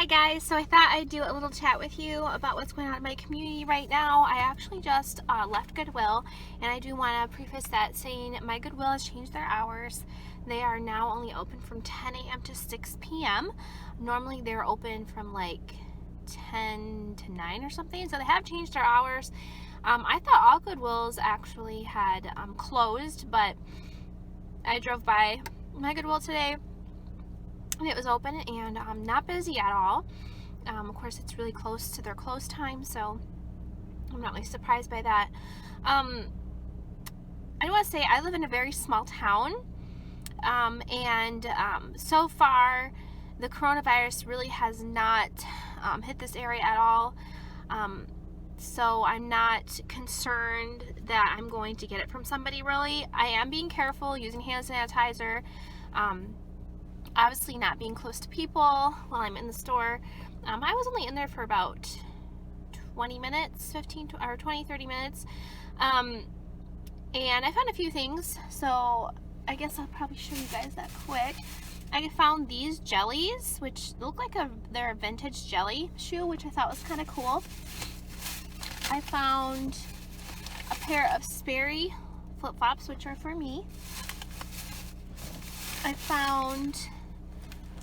Hi guys, so I thought I'd do a little chat with you about what's going on in my community right now. I actually just left Goodwill, and I do want to preface that saying my Goodwill has changed their hours. They are now only open from 10 a.m. to 6 p.m. Normally they're open from like 10 to 9 or something, so they have changed their hours. I thought all Goodwills actually had closed, but I drove by my Goodwill today and it was open and not busy at all. Of course, it's really close to their close time, so I'm not really surprised by that. I want to say I live in a very small town, and so far the coronavirus really has not hit this area at all. So I'm not concerned that I'm going to get it from somebody really. I am being careful using hand sanitizer. Obviously not being close to people while I'm in the store. I was only in there for about 20 minutes, 30 minutes. And I found a few things, so I guess I'll probably show you guys that quick. I found these jellies, which look like they're a vintage jelly shoe, which I thought was kind of cool. I found a pair of Sperry flip-flops, which are for me. I found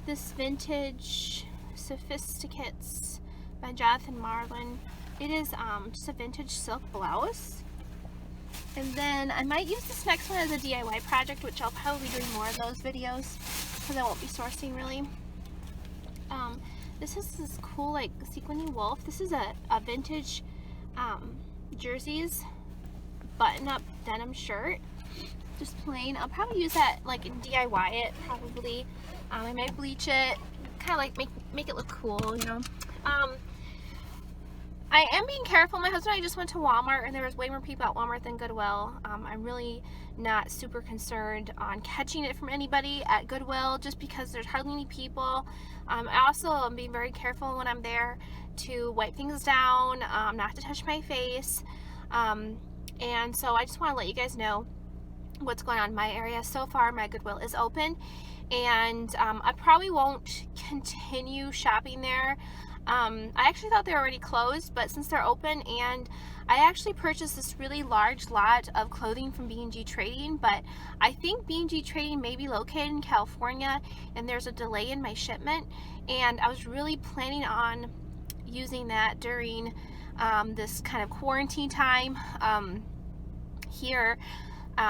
this vintage Sophisticates by Jonathan Marlin. It is just a vintage silk blouse. And then I might use this next one as a DIY project, which I'll probably be doing more of those videos because I won't be sourcing really. This is this cool like sequiny wolf. This is a vintage jerseys button-up denim shirt. Just plain. I'll probably use that like in DIY it probably. I might bleach it, kind of like make it look cool, you know. I am being careful. My husband and I just went to Walmart, and there was way more people at Walmart than Goodwill. I'm really not super concerned on catching it from anybody at Goodwill just because there's hardly any people. I also am being very careful when I'm there to wipe things down, not to touch my face. And so I just want to let you guys know what's going on in my area. So far my Goodwill is open, and I probably won't continue shopping there. I actually thought they were already closed, but since they're open, and I actually purchased this really large lot of clothing from B&G Trading, but I think B&G Trading may be located in California and there's a delay in my shipment, and I was really planning on using that during this kind of quarantine time here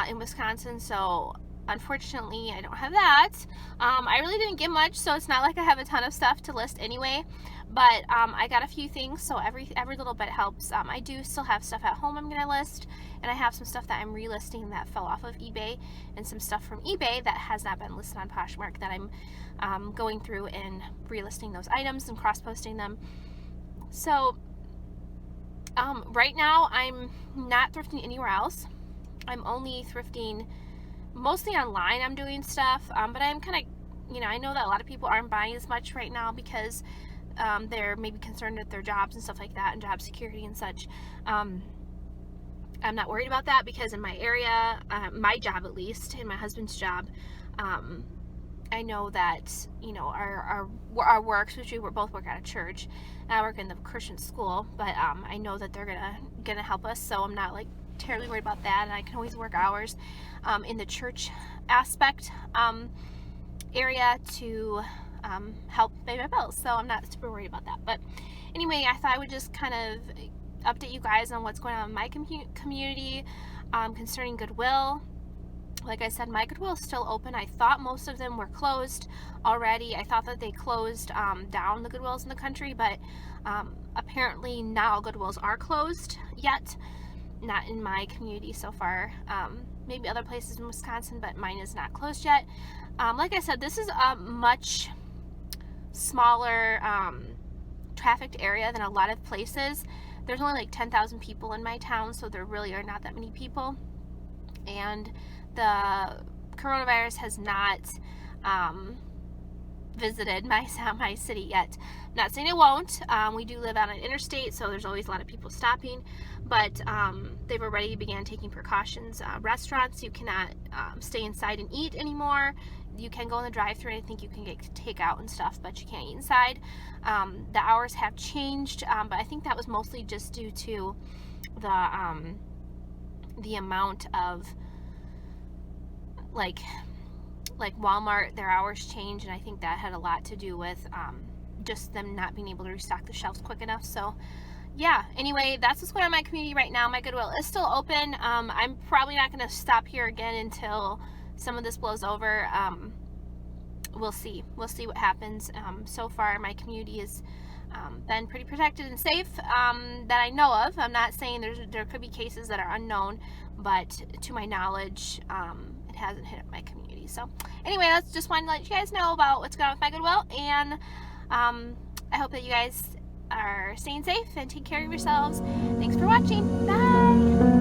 in Wisconsin. So unfortunately I don't have that. I really didn't get much, so it's not like I have a ton of stuff to list anyway, but I got a few things, so every little bit helps. I do still have stuff at home I'm gonna list, and I have some stuff that I'm relisting that fell off of eBay, and some stuff from eBay that has not been listed on Poshmark that I'm going through and relisting those items and cross-posting them. So right now I'm not thrifting anywhere else. I'm only thrifting mostly online. I'm doing stuff, but I'm kind of, you know, I know that a lot of people aren't buying as much right now because they're maybe concerned with their jobs and stuff like that, and job security and such. I'm not worried about that because in my area, my job at least, and my husband's job, I know that, you know, our works, which we both work at a church, and I work in the Christian school, but I know that they're gonna help us, so I'm not like terribly worried about that, and I can always work hours in the church aspect area to help pay my bills, so I'm not super worried about that. But anyway, I thought I would just kind of update you guys on what's going on in my community concerning Goodwill. Like I said, my Goodwill is still open. I thought most of them were closed already. I thought that they closed down the Goodwills in the country, but apparently not all Goodwills are closed yet. Not in my community so far. Maybe other places in Wisconsin, but mine is not closed yet. Like I said, this is a much smaller trafficked area than a lot of places. There's only like 10,000 people in my town, so there really are not that many people, and the coronavirus has not visited my city yet. I'm not saying it won't. We do live on an interstate, so there's always a lot of people stopping, but they've already began taking precautions. Restaurants, you cannot stay inside and eat anymore. You can go in the drive-thru, and I think you can get takeout and stuff, but you can't eat inside. The hours have changed, but I think that was mostly just due to the amount of like Walmart, their hours change, and I think that had a lot to do with just them not being able to restock the shelves quick enough. So yeah, anyway, that's what's going on in my community right now. My Goodwill is still open. I'm probably not going to stop here again until some of this blows over. We'll see what happens. So far my community has been pretty protected and safe, that I know of. I'm not saying there could be cases that are unknown, but to my knowledge, it hasn't hit my community. So anyway, that's just wanted to let you guys know about what's going on with my Goodwill, and I hope that you guys are staying safe and take care of yourselves. Thanks for watching. Bye.